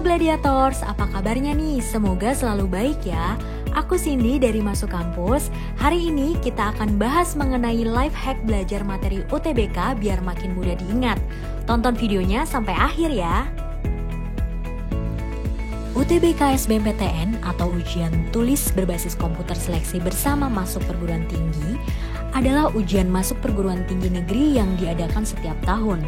Gladiators, apa kabarnya nih? Semoga selalu baik ya. Aku Cindy dari Masuk Kampus. Hari ini kita akan bahas mengenai life hack belajar materi UTBK biar makin mudah diingat. Tonton videonya sampai akhir ya. UTBK SBMPTN atau ujian tulis berbasis komputer seleksi bersama masuk perguruan tinggi adalah ujian masuk perguruan tinggi negeri yang diadakan setiap tahun.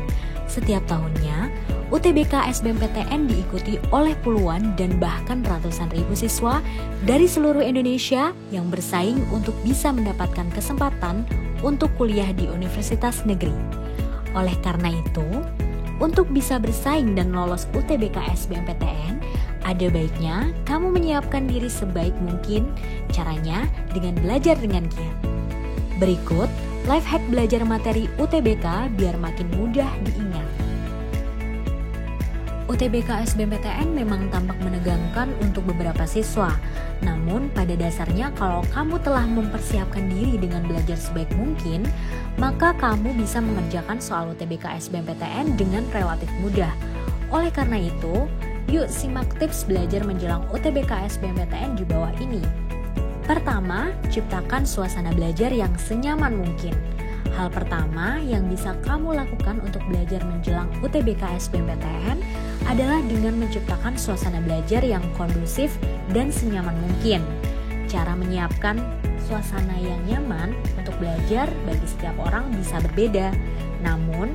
Setiap tahunnya, UTBK SBMPTN diikuti oleh puluhan dan bahkan ratusan ribu siswa dari seluruh Indonesia yang bersaing untuk bisa mendapatkan kesempatan untuk kuliah di universitas negeri. Oleh karena itu, untuk bisa bersaing dan lolos UTBK SBMPTN, ada baiknya kamu menyiapkan diri sebaik mungkin, caranya dengan belajar dengan giat. Berikut life hack belajar materi UTBK biar makin mudah diingat. UTBK SBMPTN memang tampak menegangkan untuk beberapa siswa. Namun pada dasarnya kalau kamu telah mempersiapkan diri dengan belajar sebaik mungkin, maka kamu bisa mengerjakan soal UTBK SBMPTN dengan relatif mudah. Oleh karena itu, yuk simak tips belajar menjelang UTBK SBMPTN di bawah ini. Pertama, ciptakan suasana belajar yang senyaman mungkin. Hal pertama yang bisa kamu lakukan untuk belajar menjelang UTBK SBMPTN adalah dengan menciptakan suasana belajar yang kondusif dan senyaman mungkin. Cara menyiapkan suasana yang nyaman untuk belajar bagi setiap orang bisa berbeda. Namun,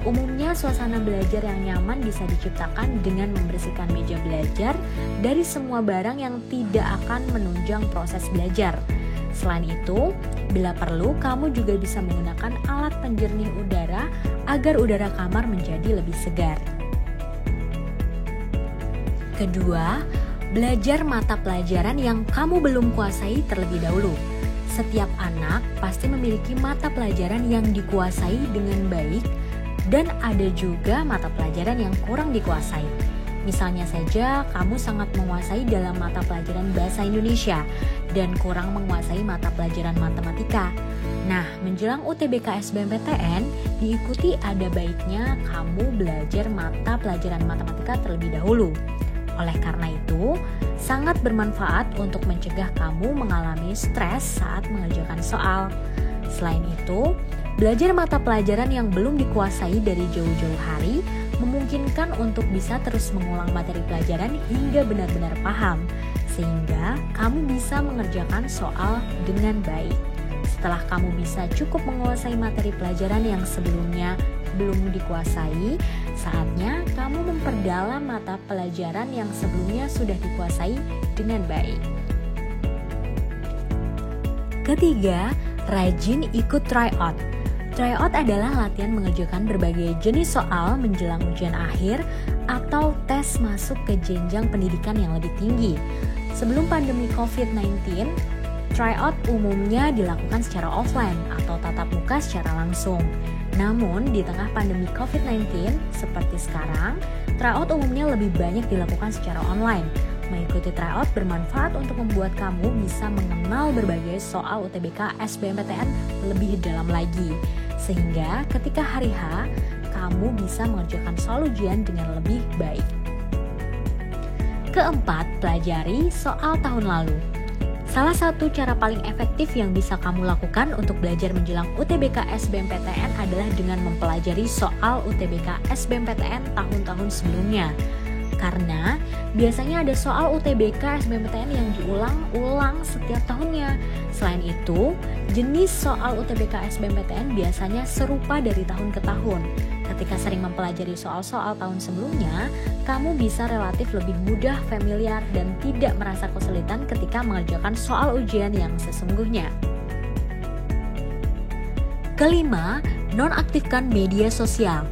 umumnya suasana belajar yang nyaman bisa diciptakan dengan membersihkan meja belajar dari semua barang yang tidak akan menunjang proses belajar. Selain itu, bila perlu, kamu juga bisa menggunakan alat penjernih udara agar udara kamar menjadi lebih segar. Kedua, belajar mata pelajaran yang kamu belum kuasai terlebih dahulu. Setiap anak pasti memiliki mata pelajaran yang dikuasai dengan baik dan ada juga mata pelajaran yang kurang dikuasai. Misalnya saja, kamu sangat menguasai dalam mata pelajaran bahasa Indonesia dan kurang menguasai mata pelajaran matematika. Nah, menjelang UTBK SBMPTN, diikuti ada baiknya kamu belajar mata pelajaran matematika terlebih dahulu. Oleh karena itu, sangat bermanfaat untuk mencegah kamu mengalami stres saat mengerjakan soal. Selain itu, belajar mata pelajaran yang belum dikuasai dari jauh-jauh hari memungkinkan untuk bisa terus mengulang materi pelajaran hingga benar-benar paham, sehingga kamu bisa mengerjakan soal dengan baik. Setelah kamu bisa cukup menguasai materi pelajaran yang sebelumnya belum dikuasai, saatnya kamu memperdalam mata pelajaran yang sebelumnya sudah dikuasai dengan baik. Ketiga, rajin ikut tryout. Tryout adalah latihan mengerjakan berbagai jenis soal menjelang ujian akhir atau tes masuk ke jenjang pendidikan yang lebih tinggi. Sebelum pandemi COVID-19, tryout umumnya dilakukan secara offline atau tatap muka secara langsung. Namun, di tengah pandemi COVID-19 seperti sekarang, tryout umumnya lebih banyak dilakukan secara online. Mengikuti tryout bermanfaat untuk membuat kamu bisa mengenal berbagai soal UTBK SBMPTN lebih dalam lagi. Sehingga ketika hari H, kamu bisa mengerjakan soal ujian dengan lebih baik. Keempat, pelajari soal tahun lalu. Salah satu cara paling efektif yang bisa kamu lakukan untuk belajar menjelang UTBK SBMPTN adalah dengan mempelajari soal UTBK SBMPTN tahun-tahun sebelumnya. Karena biasanya ada soal UTBK SBMPTN yang diulang-ulang setiap tahunnya. Selain itu, jenis soal UTBK SBMPTN biasanya serupa dari tahun ke tahun. Ketika sering mempelajari soal-soal tahun sebelumnya, kamu bisa relatif lebih mudah familiar dan tidak merasa kesulitan ketika mengerjakan soal ujian yang sesungguhnya. Kelima, nonaktifkan media sosial.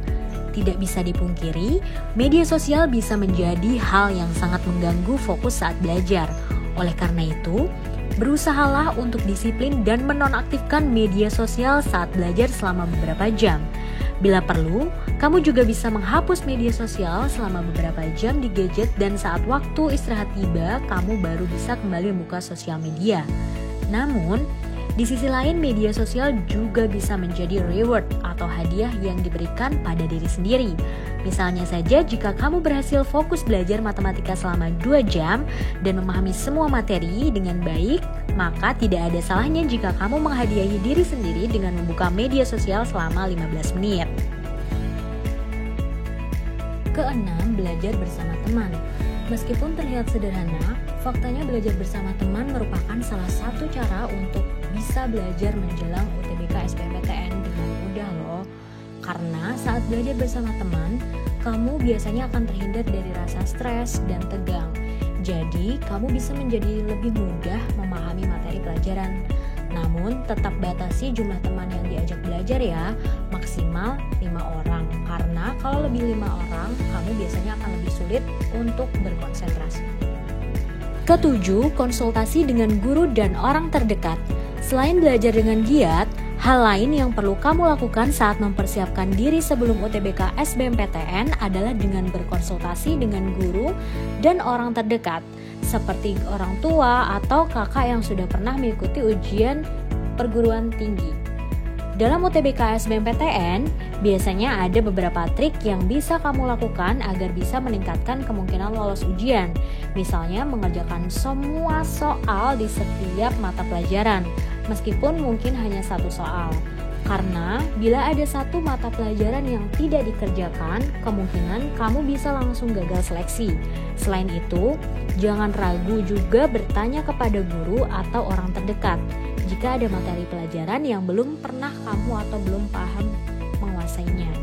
Tidak bisa dipungkiri, media sosial bisa menjadi hal yang sangat mengganggu fokus saat belajar. Oleh karena itu, berusahalah untuk disiplin dan menonaktifkan media sosial saat belajar selama beberapa jam. Bila perlu, kamu juga bisa menghapus media sosial selama beberapa jam di gadget dan saat waktu istirahat tiba, kamu baru bisa kembali membuka sosial media. Namun, Di sisi lain, media sosial juga bisa menjadi reward atau hadiah yang diberikan pada diri sendiri. Misalnya saja jika kamu berhasil fokus belajar matematika selama 2 jam dan memahami semua materi dengan baik, maka tidak ada salahnya jika kamu menghadiahi diri sendiri dengan membuka media sosial selama 15 menit. Keenam, belajar bersama teman. Meskipun terlihat sederhana, faktanya belajar bersama teman merupakan salah satu cara untuk bisa belajar menjelang UTBK SBMPTN dengan mudah loh. Karena saat belajar bersama teman, kamu biasanya akan terhindar dari rasa stres dan tegang. Jadi, kamu bisa menjadi lebih mudah memahami materi pelajaran. Namun, tetap batasi jumlah teman yang diajak belajar ya, maksimal 5 orang. Karena kalau lebih 5 orang, kamu biasanya akan lebih sulit untuk berkonsentrasi. Ketujuh, konsultasi dengan guru dan orang terdekat. Selain belajar dengan giat, hal lain yang perlu kamu lakukan saat mempersiapkan diri sebelum UTBK SBMPTN adalah dengan berkonsultasi dengan guru dan orang terdekat, seperti orang tua atau kakak yang sudah pernah mengikuti ujian perguruan tinggi. Dalam UTBK SBMPTN, biasanya ada beberapa trik yang bisa kamu lakukan agar bisa meningkatkan kemungkinan lolos ujian. Misalnya mengerjakan semua soal di setiap mata pelajaran, meskipun mungkin hanya satu soal. Karena bila ada satu mata pelajaran yang tidak dikerjakan, kemungkinan kamu bisa langsung gagal seleksi. Selain itu, jangan ragu juga bertanya kepada guru atau orang terdekat jika ada materi pelajaran yang belum pernah kamu atau belum paham menguasainya.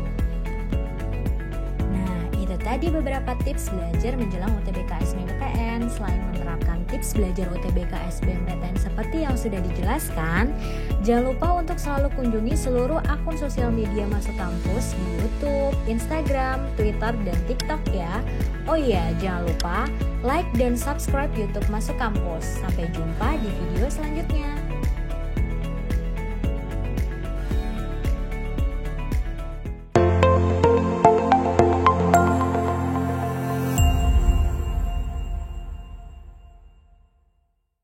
Nah, itu tadi beberapa tips belajar menjelang UTBK SBMPTN. Selain menerapkan tips belajar UTBK SBMPTN seperti yang sudah dijelaskan, jangan lupa untuk selalu kunjungi seluruh akun sosial media Masuk Kampus di YouTube, Instagram, Twitter, dan TikTok ya. Oh iya, jangan lupa like dan subscribe YouTube Masuk Kampus. Sampai jumpa di video selanjutnya.